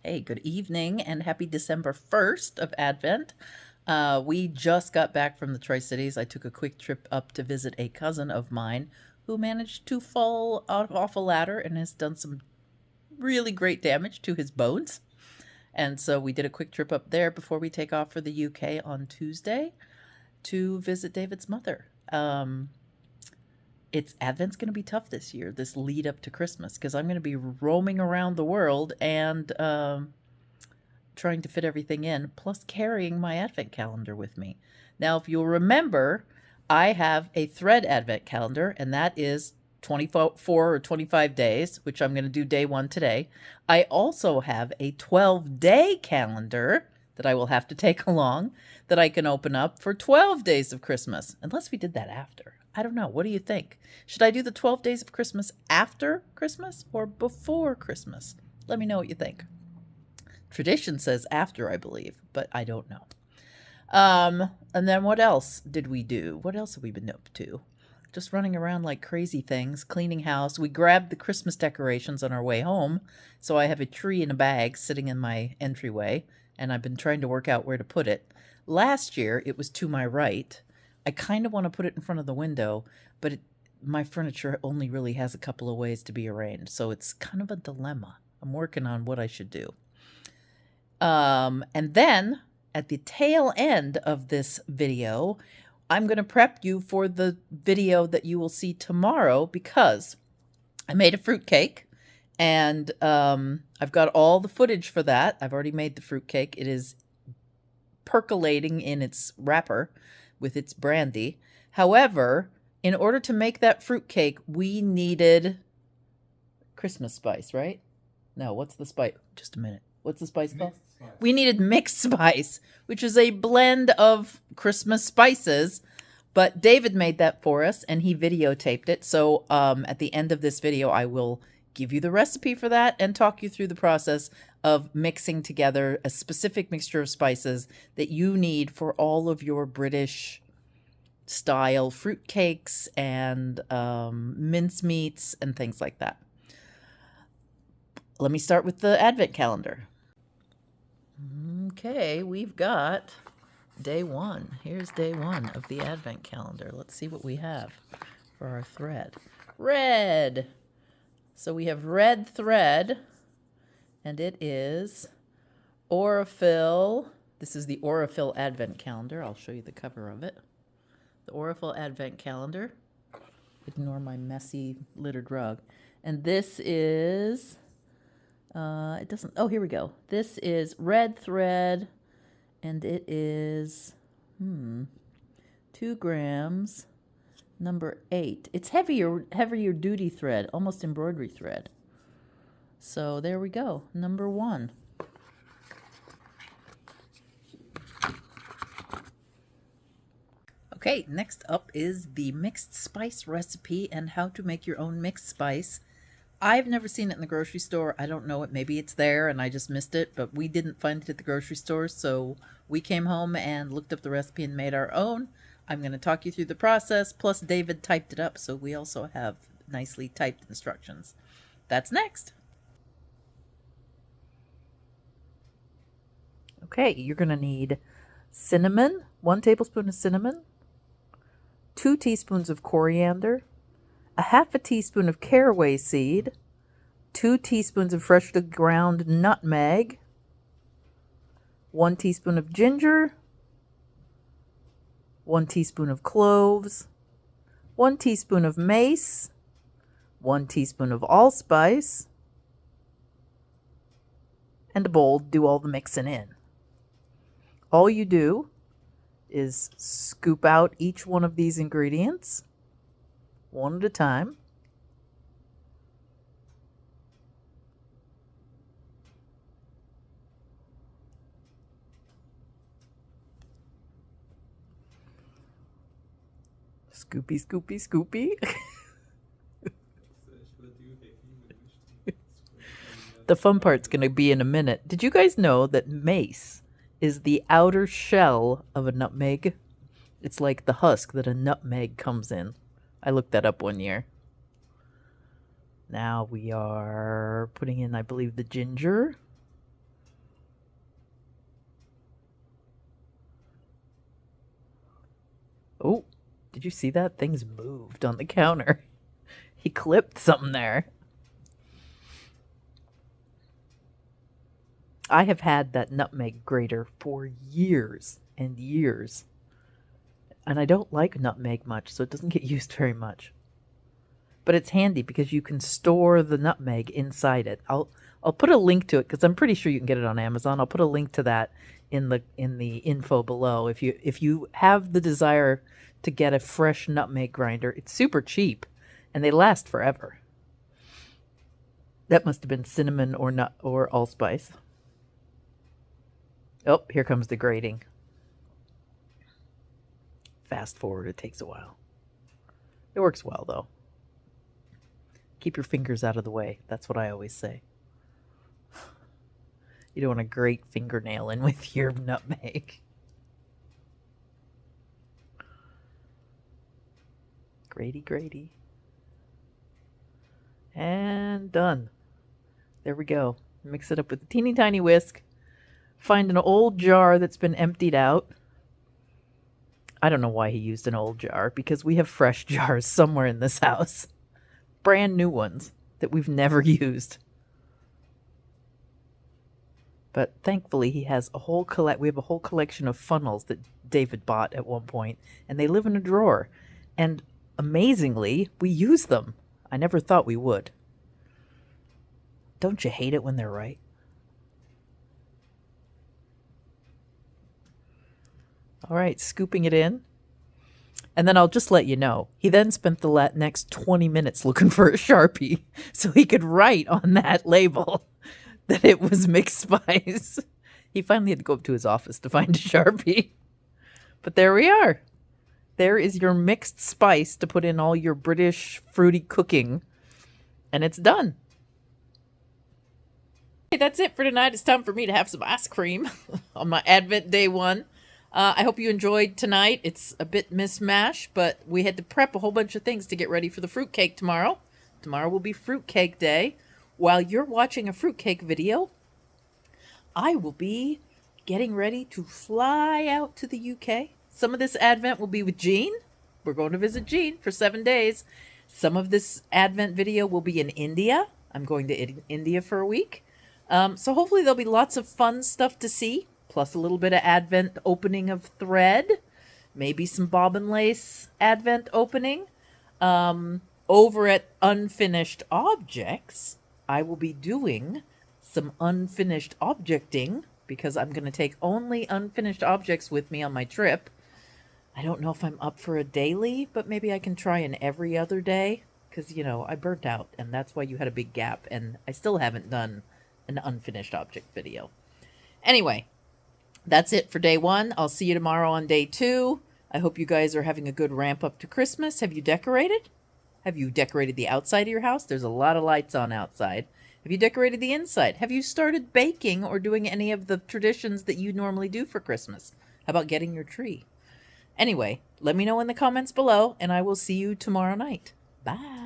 Hey, good evening and happy December 1st of Advent. We just got back from the Tri-Cities. I took a quick trip up to visit a cousin of mine who managed to fall off a ladder and has done some really great damage to his bones. And so we did a quick trip up there before we take off for the UK on Tuesday to visit David's mother. Advent's going to be tough this year, this lead up to Christmas, because I'm going to be roaming around the world and trying to fit everything in, plus carrying my Advent calendar with me. Now, if you'll remember, I have a Thread Advent calendar, and that is 24 or 25 days, which I'm going to do day one today. I also have a 12-day calendar that I will have to take along that I can open up for 12 days of Christmas, unless we did that after. I don't know. What do you think? Should I do the 12 days of Christmas after Christmas or before Christmas? Let me know what you think. Tradition says after, I believe, but I don't know. And then what else did we do? What else have we been up to? Just running around like crazy things, cleaning house. We grabbed the Christmas decorations on our way home, so I have a tree in a bag sitting in my entryway, and I've been trying to work out where to put it. Last year, it was to my right. I kind of want to put it in front of the window, but my furniture only really has a couple of ways to be arranged, so it's kind of a dilemma. I'm working on what I should do. And then, at the tail end of this video, I'm going to prep you for the video that you will see tomorrow, because I made a fruitcake, and I've got all the footage for that. I've already made the fruitcake. It is percolating in its wrapper with its brandy. However, in order to make that fruitcake, we needed Christmas spice, right? No, what's the spice? Just a minute. What's the spice called? We needed mixed spice, which is a blend of Christmas spices. But David made that for us, and he videotaped it. So at the end of this video, I will give you the recipe for that and talk you through the process of mixing together a specific mixture of spices that you need for all of your British style fruitcakes and mincemeats and things like that. Let me start with the Advent calendar. Okay, we've got day one. Here's day one of the Advent calendar. Let's see what we have for our thread. Red. So we have red thread, and it is Aurifil. This is the Aurifil Advent calendar. I'll show you the cover of it. The Aurifil Advent calendar. Ignore my messy littered rug. And this is, it doesn't, oh, here we go. This is red thread, and it is, 2 grams. Number 8. It's heavier duty thread, almost embroidery thread. So there we go. Number 1. Okay, next up is the mixed spice recipe and how to make your own mixed spice. I've never seen it in the grocery store. I don't know it. Maybe it's there and I just missed it, but we didn't find it at the grocery store, so we came home and looked up the recipe and made our own. I'm going to talk you through the process, plus David typed it up, so we also have nicely typed instructions. That's next. Okay, you're going to need cinnamon, 1 tablespoon of cinnamon, 2 teaspoons of coriander, a half a teaspoon of caraway seed, 2 teaspoons of freshly ground nutmeg, 1 teaspoon of ginger, 1 teaspoon of cloves, 1 teaspoon of mace, 1 teaspoon of allspice, and a bowl to do all the mixing in. All you do is scoop out each one of these ingredients, one at a time. Scoopy, scoopy, scoopy. The fun part's going to be in a minute. Did you guys know that mace is the outer shell of a nutmeg? It's like the husk that a nutmeg comes in. I looked that up one year. Now we are putting in, I believe, the ginger. Oh, did you see that? Things moved on the counter. He clipped something there. I have had that nutmeg grater for years and years. And I don't like nutmeg much, so it doesn't get used very much. But it's handy because you can store the nutmeg inside it. I'll put a link to it because I'm pretty sure you can get it on Amazon. I'll put a link to that in the info below. If you have the desire to get a fresh nutmeg grinder, it's super cheap and they last forever. That must have been cinnamon or allspice. Oh, here comes the grating. Fast forward, it takes a while. It works well though. Keep your fingers out of the way. That's what I always say. You don't want a great fingernail in with your nutmeg. Grady. And done. There we go. Mix it up with a teeny tiny whisk. Find an old jar that's been emptied out. I don't know why he used an old jar, because we have fresh jars somewhere in this house. Brand new ones that we've never used. But thankfully he has a whole we have a whole collection of funnels that David bought at one point, and they live in a drawer. And amazingly, we use them. I never thought we would. Don't you hate it when they're right? All right, scooping it in. And then I'll just let you know, he then spent the next 20 minutes looking for a Sharpie so he could write on that label that it was mixed spice. He finally had to go up to his office to find a Sharpie. But there we are. There is your mixed spice to put in all your British fruity cooking. And it's done. Okay, that's it for tonight. It's time for me to have some ice cream on my Advent Day 1. I hope you enjoyed tonight. It's a bit mishmash, but we had to prep a whole bunch of things to get ready for the fruitcake tomorrow. Tomorrow will be fruitcake day. While you're watching a fruitcake video, I will be getting ready to fly out to the UK. Some of this Advent will be with Jean. We're going to visit Jean for 7 days. Some of this Advent video will be in India. I'm going to India for a week. So hopefully there'll be lots of fun stuff to see. Plus a little bit of Advent opening of thread. Maybe some bobbin lace Advent opening. Over at Unfinished Objects, I will be doing some unfinished objecting because I'm going to take only unfinished objects with me on my trip. I don't know if I'm up for a daily, but maybe I can try an every other day because, you know, I burnt out and that's why you had a big gap and I still haven't done an unfinished object video. Anyway, that's it for day 1. I'll see you tomorrow on day 2. I hope you guys are having a good ramp up to Christmas. Have you decorated? Have you decorated the outside of your house? There's a lot of lights on outside. Have you decorated the inside? Have you started baking or doing any of the traditions that you normally do for Christmas? How about getting your tree? Anyway, let me know in the comments below, and I will see you tomorrow night. Bye.